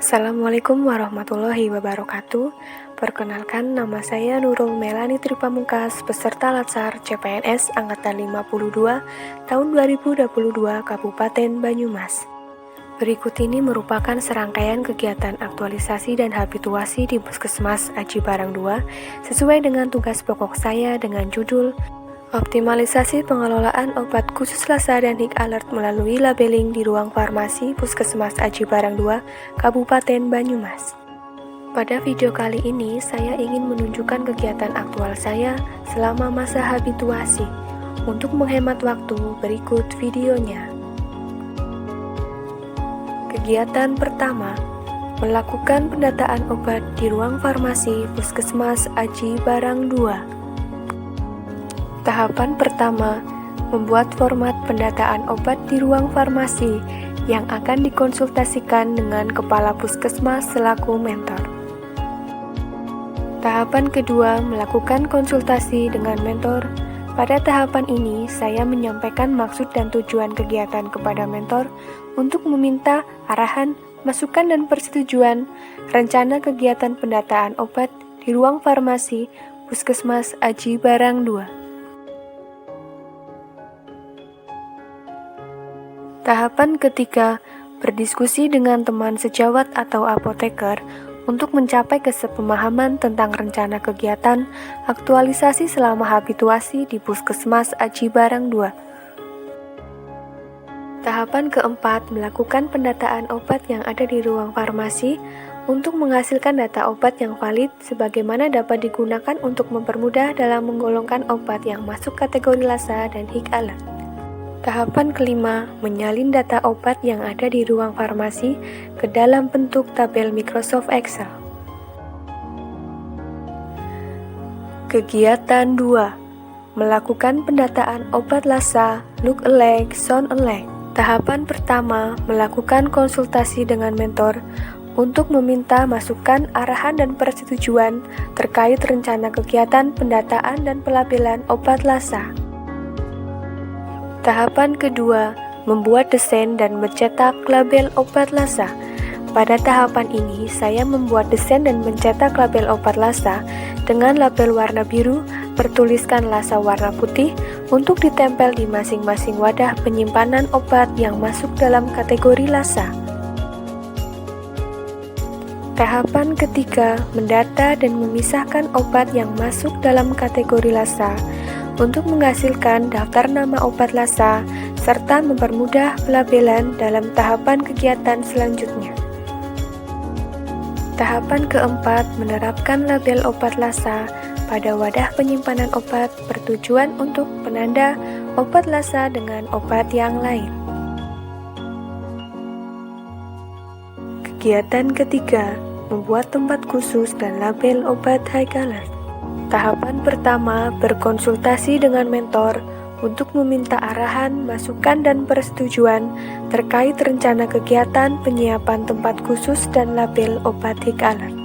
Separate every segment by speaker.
Speaker 1: Assalamualaikum warahmatullahi wabarakatuh. Perkenalkan, nama saya Nurul Melani Tripamungkas, peserta Latsar CPNS Angkatan 52 tahun 2022 Kabupaten Banyumas. Berikut ini merupakan serangkaian kegiatan aktualisasi dan habituasi di Puskesmas Aji Barang 2 sesuai dengan tugas pokok saya dengan judul Optimalisasi pengelolaan obat khusus Lassa dan Hik Alert melalui labeling di ruang farmasi Puskesmas Aji Barang 2, Kabupaten Banyumas. Pada video kali ini, saya ingin menunjukkan kegiatan aktual saya selama masa habituasi. Untuk menghemat waktu, berikut videonya. Kegiatan pertama, melakukan pendataan obat di ruang farmasi Puskesmas Aji Barang 2. Tahapan pertama, membuat format pendataan obat di ruang farmasi yang akan dikonsultasikan dengan Kepala Puskesmas selaku mentor. Tahapan kedua, melakukan konsultasi dengan mentor. Pada tahapan ini, saya menyampaikan maksud dan tujuan kegiatan kepada mentor untuk meminta arahan, masukan dan persetujuan rencana kegiatan pendataan obat di ruang farmasi Puskesmas Aji Barang 2. Tahapan ketiga, berdiskusi dengan teman sejawat atau apoteker untuk mencapai kesepemahaman tentang rencana kegiatan aktualisasi selama habituasi di Puskesmas Aji Barang 2. Tahapan keempat, melakukan pendataan obat yang ada di ruang farmasi untuk menghasilkan data obat yang valid sebagaimana dapat digunakan untuk mempermudah dalam menggolongkan obat yang masuk kategori Lassa dan Hik Alert. Tahapan kelima, menyalin data obat yang ada di ruang farmasi ke dalam bentuk tabel Microsoft Excel. Kegiatan 2, melakukan pendataan obat Lassa, look alike, sound alike. Tahapan pertama, melakukan konsultasi dengan mentor untuk meminta masukan, arahan, dan persetujuan terkait rencana kegiatan pendataan dan pelabelan obat Lassa. Tahapan kedua, membuat desain dan mencetak label obat Lassa. Pada tahapan ini, saya membuat desain dan mencetak label obat Lassa dengan label warna biru bertuliskan Lassa warna putih untuk ditempel di masing-masing wadah penyimpanan obat yang masuk dalam kategori Lassa. Tahapan ketiga, mendata dan memisahkan obat yang masuk dalam kategori Lassa untuk menghasilkan daftar nama obat Lassa serta mempermudah pelabelan dalam tahapan kegiatan selanjutnya. Tahapan keempat, menerapkan label obat Lassa pada wadah penyimpanan obat bertujuan untuk penanda obat Lassa dengan obat yang lain. Kegiatan ketiga, membuat tempat khusus dan label obat Hik Alert. Tahapan pertama, berkonsultasi dengan mentor untuk meminta arahan, masukan, dan persetujuan terkait rencana kegiatan penyiapan tempat khusus dan label obat Hik Alert.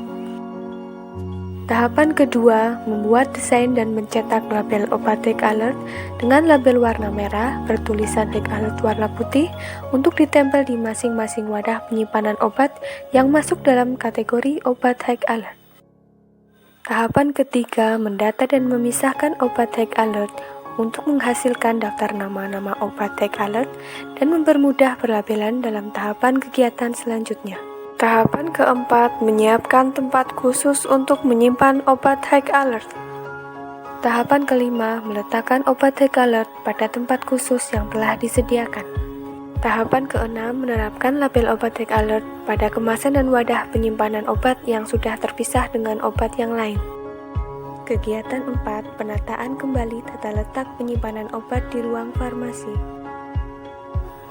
Speaker 1: Tahapan kedua, membuat desain dan mencetak label obat Hik Alert dengan label warna merah bertulisan Hik Alert warna putih untuk ditempel di masing-masing wadah penyimpanan obat yang masuk dalam kategori obat Hik Alert. Tahapan ketiga, mendata dan memisahkan obat Hik Alert untuk menghasilkan daftar nama-nama obat Hik Alert dan mempermudah pelabelan dalam tahapan kegiatan selanjutnya. Tahapan keempat, menyiapkan tempat khusus untuk menyimpan obat Hik Alert. Tahapan kelima, meletakkan obat Hik Alert pada tempat khusus yang telah disediakan. Tahapan keenam, menerapkan label obat Hik Alert pada kemasan dan wadah penyimpanan obat yang sudah terpisah dengan obat yang lain. Kegiatan 4, penataan kembali tata letak penyimpanan obat di ruang farmasi.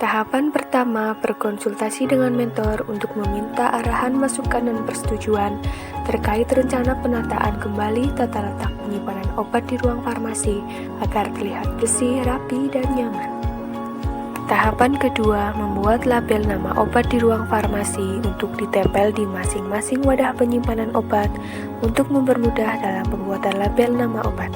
Speaker 1: Tahapan pertama, berkonsultasi dengan mentor untuk meminta arahan, masukan, dan persetujuan terkait rencana penataan kembali tata letak penyimpanan obat di ruang farmasi agar terlihat bersih, rapi, dan nyaman. Tahapan kedua, membuat label nama obat di ruang farmasi untuk ditempel di masing-masing wadah penyimpanan obat untuk mempermudah dalam pembuatan label nama obat.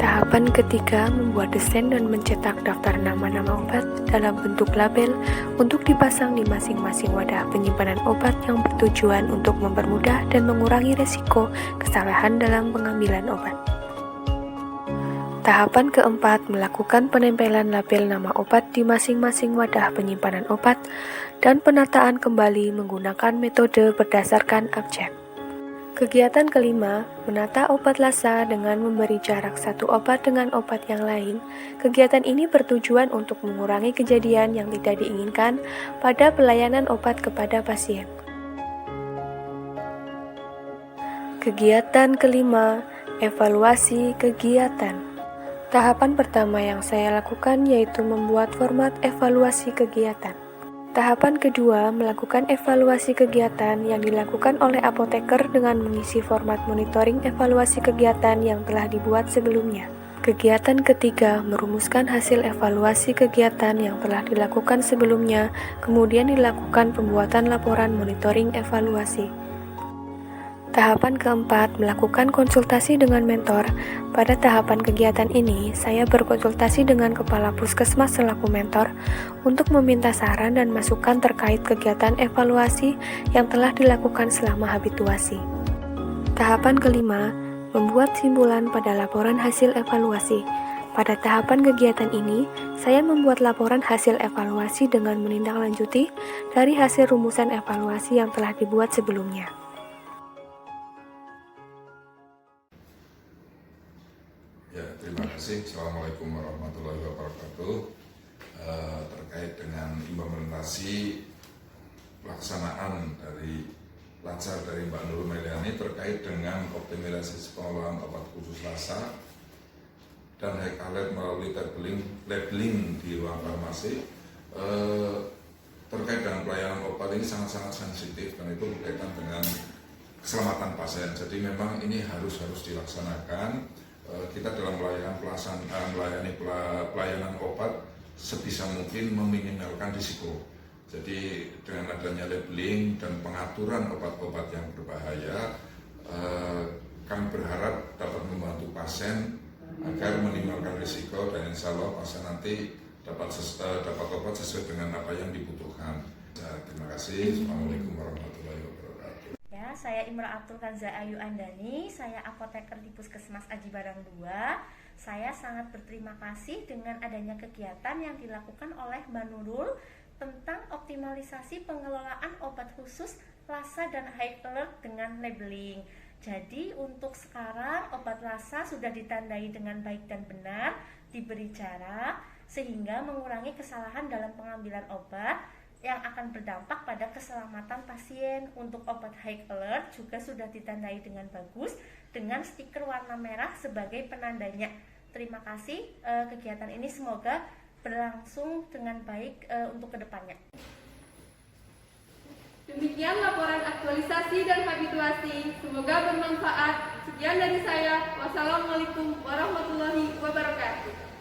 Speaker 1: Tahapan Tahapan ketiga, membuat desain dan mencetak daftar nama-nama obat dalam bentuk label untuk dipasang di masing-masing wadah penyimpanan obat yang bertujuan untuk mempermudah dan mengurangi resiko kesalahan dalam pengambilan obat. Tahapan keempat, melakukan penempelan label nama obat di masing-masing wadah penyimpanan obat dan penataan kembali menggunakan metode berdasarkan abjad. Kegiatan kelima, menata obat lasa dengan memberi jarak satu obat dengan obat yang lain. Kegiatan ini bertujuan untuk mengurangi kejadian yang tidak diinginkan pada pelayanan obat kepada pasien. Kegiatan kelima, evaluasi kegiatan. Tahapan pertama yang saya lakukan yaitu membuat format evaluasi kegiatan. Tahapan kedua, melakukan evaluasi kegiatan yang dilakukan oleh apoteker dengan mengisi format monitoring evaluasi kegiatan yang telah dibuat sebelumnya. Kegiatan ketiga, merumuskan hasil evaluasi kegiatan yang telah dilakukan sebelumnya, kemudian dilakukan pembuatan laporan monitoring evaluasi. Tahapan keempat, melakukan konsultasi dengan mentor. Pada tahapan kegiatan ini, saya berkonsultasi dengan kepala puskesmas selaku mentor untuk meminta saran dan masukan terkait kegiatan evaluasi yang telah dilakukan selama habituasi. Tahapan kelima, membuat simpulan pada laporan hasil evaluasi. Pada tahapan kegiatan ini, saya membuat laporan hasil evaluasi dengan menindaklanjuti dari hasil rumusan evaluasi yang telah dibuat sebelumnya.
Speaker 2: Ya, terima kasih. Assalamualaikum warahmatullahi wabarakatuh. Terkait dengan implementasi pelaksanaan dari Lacar dari Mbak Nurul Meliani terkait dengan optimalisasi pengelolaan obat khusus lasa dan high alert melalui labeling di ruang farmasi. Terkait dengan pelayanan obat ini sangat-sangat sensitif dan itu berkaitan dengan keselamatan pasien. Jadi memang ini harus dilaksanakan. Kita dalam melayani pelayanan obat sebisa mungkin meminimalkan risiko. Jadi dengan adanya labeling dan pengaturan obat-obat yang berbahaya, kami berharap dapat membantu pasien agar meminimalkan risiko dan insya Allah pasien nanti dapat obat sesuai dengan apa yang dibutuhkan. Terima kasih. Assalamualaikum warahmatullahi wabarakatuh.
Speaker 3: Saya Imra Abdul Kanza Ayu Andani, saya apoteker di Puskesmas Aji Barang 2. Saya sangat berterima kasih dengan adanya kegiatan yang dilakukan oleh Mbak Nurul tentang optimalisasi pengelolaan obat khusus lasa dan high alert dengan labeling. Jadi untuk sekarang obat lasa sudah ditandai dengan baik dan benar, diberi jarak sehingga mengurangi kesalahan dalam pengambilan obat yang akan berdampak pada keselamatan pasien. Untuk obat high alert juga sudah ditandai dengan bagus dengan stiker warna merah sebagai penandanya. Terima kasih, kegiatan ini semoga berlangsung dengan baik untuk kedepannya.
Speaker 4: Demikian laporan aktualisasi dan habituasi, semoga bermanfaat. Sekian dari saya, wassalamualaikum warahmatullahi wabarakatuh.